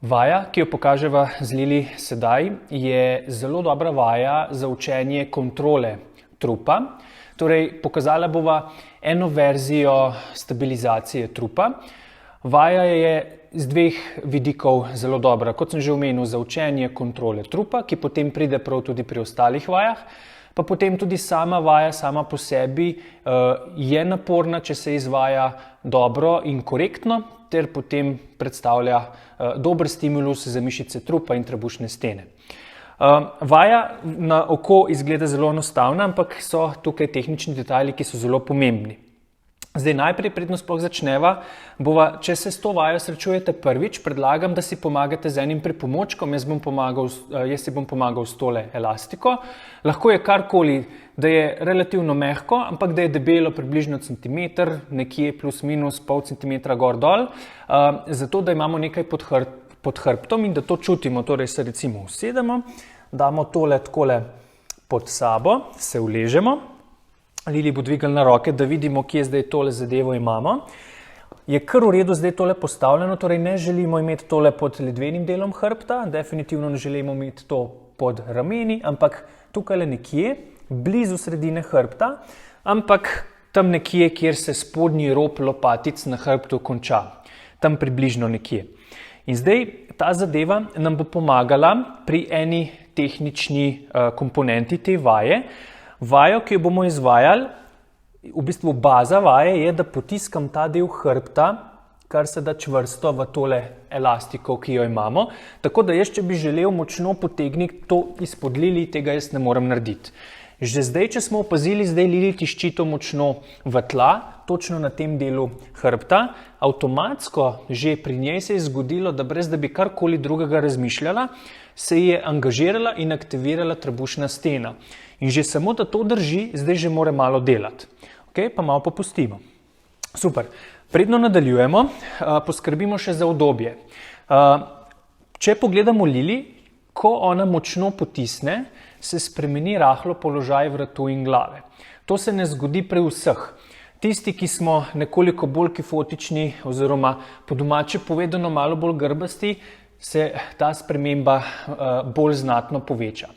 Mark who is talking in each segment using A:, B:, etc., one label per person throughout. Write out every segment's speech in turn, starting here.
A: Vaja, ki jo pokaževa z Lili sedaj, je zelo dobra vaja za učenje kontrole trupa. Torej, pokazala bova eno verzijo stabilizacije trupa. Vaja je z dveh vidikov zelo dobra. Kot sem že omenil, za učenje kontrole trupa, ki potem pride prav tudi pri ostalih vajah. Pa potem tudi sama vaja, sama po sebi je naporna, če se izvaja dobro in korektno, ter potem predstavlja dober stimulus za mišice trupa in trebušne stene. Vaja na oko izgleda zelo enostavna, ampak so tukaj tehnični detajli, ki so zelo pomembni. Zdaj najprej, predno sploh začneva, bova, če se s to vajo srečujete prvič, predlagam, da si pomagate z enim pripomočkom. Jaz si bom pomagal s tole elastiko. Lahko je karkoli, da je relativno mehko, ampak da je debelo približno centimeter, nekje plus minus pol centimetra gor dol, zato da imamo nekaj pod hrbtom in da to čutimo. Torej se recimo usedemo, damo tole takole pod sabo, se uležemo. Lili bo dvignila roke, da vidimo, kje zdaj tole zadevo imamo. Je kar v redu zdaj tole postavljeno, torej ne želimo imeti tole pod ledvenim delom hrbta, definitivno ne želimo imeti to pod rameni, ampak tukaj nekje, blizu sredine hrbta, ampak tam nekje, kjer se spodnji rob lopatic na hrbtu konča. Tam približno nekje. In zdaj ta zadeva nam bo pomagala pri eni tehnični komponenti te vaje. Vajo, ki jo bomo izvajali, v bistvu baza vaje je, da potiskam ta del hrbta, kar se da čvrsto v tole elastiko, ki jo imamo. Tako da jaz, če bi želel močno potegniti to izpod Lili, tega jaz ne morem narediti. Že zdaj, če smo opazili, zdaj Lili tišči to močno v tla, točno na tem delu hrbta. Avtomatsko že pri njej se je zgodilo, da brez da bi karkoli drugega razmišljala, se je angažirala in aktivirala trebušna stena. In že samo, da to drži, zdaj že mora malo delati. Ok, pa malo popustimo. Super. Predno nadaljujemo, poskrbimo še za udobje. Če pogledamo Lili, ko ona močno potisne, se spremeni rahlo položaj vratu in glave. To se ne zgodi pri vseh. Tisti, ki smo nekoliko bolj kifotični oziroma po domače povedano malo bolj grbasti, se ta sprememba bolj znatno poveča.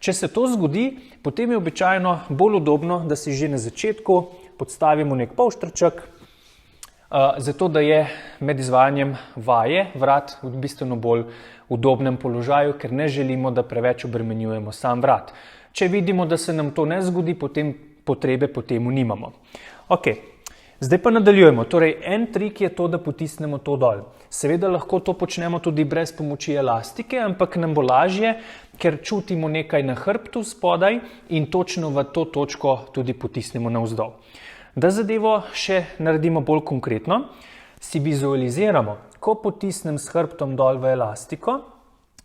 A: Če se to zgodi, potem je običajno bolj udobno, da si že na začetku podstavimo nek polštrček, zato da je med izvajanjem vaje vrat v bistveno bolj udobnem položaju, ker ne želimo, da preveč obremenjujemo sam vrat. Če vidimo, da se nam to ne zgodi, potem potrebe po temu nimamo. Ok, zdaj pa nadaljujemo. Torej, en trik je to, da potisnemo to dol. Seveda lahko to počnemo tudi brez pomoči elastike, ampak nam bo lažje, ker čutimo nekaj na hrbtu spodaj in točno v to točko tudi potisnemo navzdol. Da zadevo še naredimo bolj konkretno, si vizualiziramo, ko potisnem s hrbtom dol v elastiko,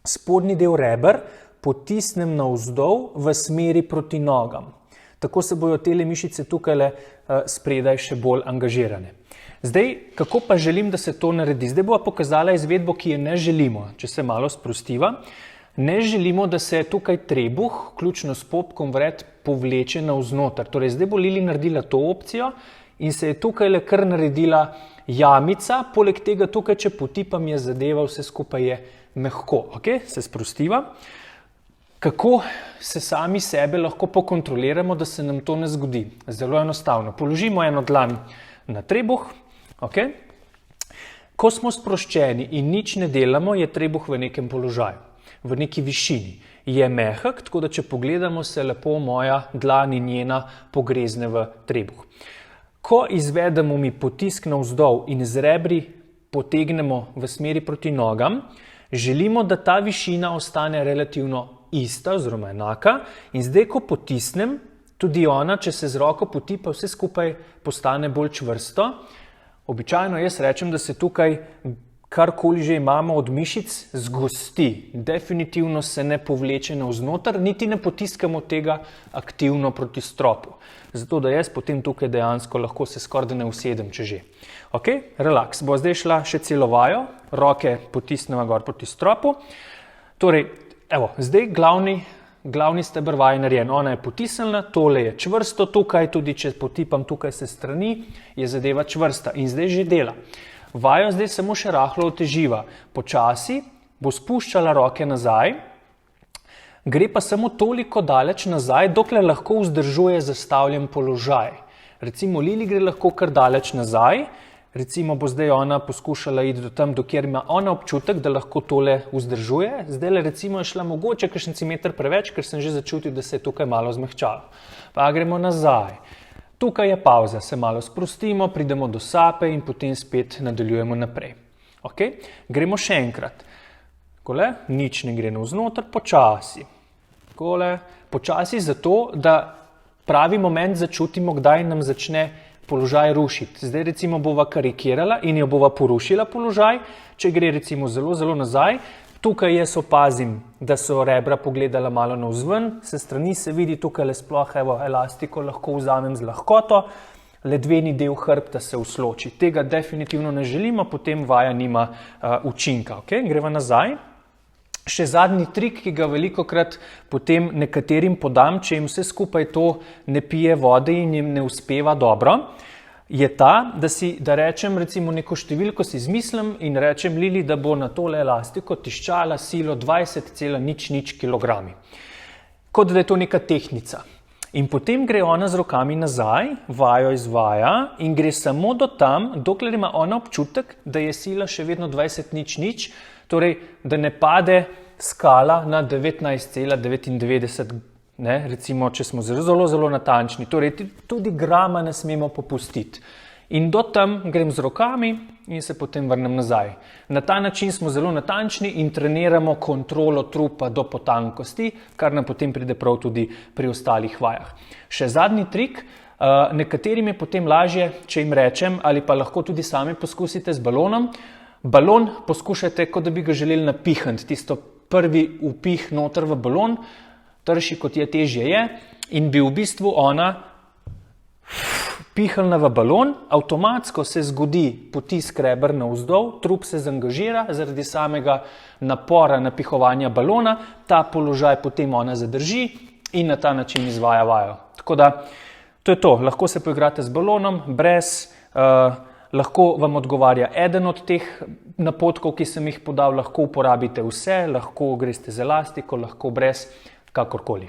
A: spodnji del reber potisnem navzdol v smeri proti nogam. Tako se bojo tele mišice tukaj spredaj še bolj angažirane. Zdaj, kako pa želim, da se to naredi? Zdaj bova pokazala izvedbo, ki je ne želimo, če se malo sprostiva. Ne želimo, da se tukaj trebuh, vključno s popkom vred, povleče navznoter. Torej, zdaj bo Lili naredila to opcijo in se je tukaj kar naredila jamica, poleg tega tukaj, če potipam, je zadeva, vse skupaj je mehko. Ok, se sprostiva. Kako se sami sebe lahko pokontroliramo, da se nam to ne zgodi? Zelo enostavno. Položimo eno dlan na trebuh. Okay. Ko smo sproščeni in nič ne delamo, je trebuh v nekem položaju, v neki višini. Je mehek, tako da če pogledamo, se lepo moja dlan in njena pogrezne v trebuh. Ko izvedemo mi potisk navzdol in z rebri potegnemo v smeri proti nogam, želimo, da ta višina ostane relativno ista oziroma enaka in zdaj, ko potisnem, tudi ona, če se z roko potipa, vse skupaj postane bolj čvrsto. Običajno jaz rečem, da se tukaj karkoli že imamo od mišic zgosti. Definitivno se ne povleče navznoter, niti ne potiskamo tega aktivno proti stropu. Zato, da jaz potem tukaj dejansko lahko se skoraj da ne usedem, če že. Ok, relaks. Bo zdaj šla še celo vajo, roke potisnemo gor proti stropu. Torej, evo, zdaj glavni steber vaje narejen. Ona je potisnjena, tole je čvrsto tukaj, tudi če potipam tukaj se strani, je zadeva čvrsta in zdaj že dela. Vajo zdaj samo še rahlo oteživa. Počasi bo spuščala roke nazaj, gre pa samo toliko daleč nazaj, dokler lahko vzdržuje zastavljen položaj. Recimo Lili gre lahko kar daleč nazaj, recimo bo zdaj ona poskušala iti do tam, dokjer ima ona občutek, da lahko tole vzdržuje. Zdaj recimo je šla mogoče kakšen centimeter preveč, ker sem že začutil, da se je tukaj malo zmehčalo. Pa gremo nazaj. Tukaj je pauza, se malo sprostimo, pridemo do sape in potem spet nadaljujemo naprej. Okay? Gremo še enkrat. Takole, nič ne gre navznoter, počasi. Takole, počasi zato, da pravi moment začutimo, kdaj nam začne položaj rušiti. Zdaj recimo bova karikirala in jo bova porušila položaj, če gre recimo zelo, zelo nazaj. Tukaj jaz opazim, da so rebra pogledala malo navzven, se strani se vidi tukaj sploh, evo, elastiko lahko vzamem z lahkoto, ledveni del hrbta se usloči. Tega definitivno ne želimo, potem vaja nima učinka. Okay? Greva nazaj. Še zadnji trik, ki ga velikokrat potem nekaterim podam, če jim vse skupaj to ne pije vode in jim ne uspeva dobro, je ta, da rečem recimo neko številko, si izmislim in rečem Lili, da bo na tole elastiko tiščala silo 20,00 kilogrami. Kot da je to neka tehnica. In potem gre ona z rokami nazaj, vajo izvaja in gre samo do tam, dokler ima ona občutek, da je sila še vedno 20,00, torej, da ne pade skala na 19,99, recimo, če smo zelo, zelo natančni. Torej, tudi grama ne smemo popustiti. In do tam grem z rokami in se potem vrnem nazaj. Na ta način smo zelo natančni in treniramo kontrolo trupa do potankosti, kar nam potem pride prav tudi pri ostalih vajah. Še zadnji trik. Nekaterim je potem lažje, če jim rečem, ali pa lahko tudi sami poskusite z balonom. Balon poskušajte, kot da bi ga želeli napihniti, tisto prvi vpih noter v balon, trši kot je, težje je, in bi v bistvu ona pihnila v balon, avtomatsko se zgodi potisk reber navzdol, trup se zangažira zaradi samega napora napihovanja balona, ta položaj potem ona zadrži in na ta način izvaja vajo. Tako da, to je to, lahko se poigrate z balonom, brez. Lahko vam odgovarja eden od teh napotkov, ki sem jih podal, lahko uporabite vse, lahko greste z elastiko, lahko brez, kakorkoli.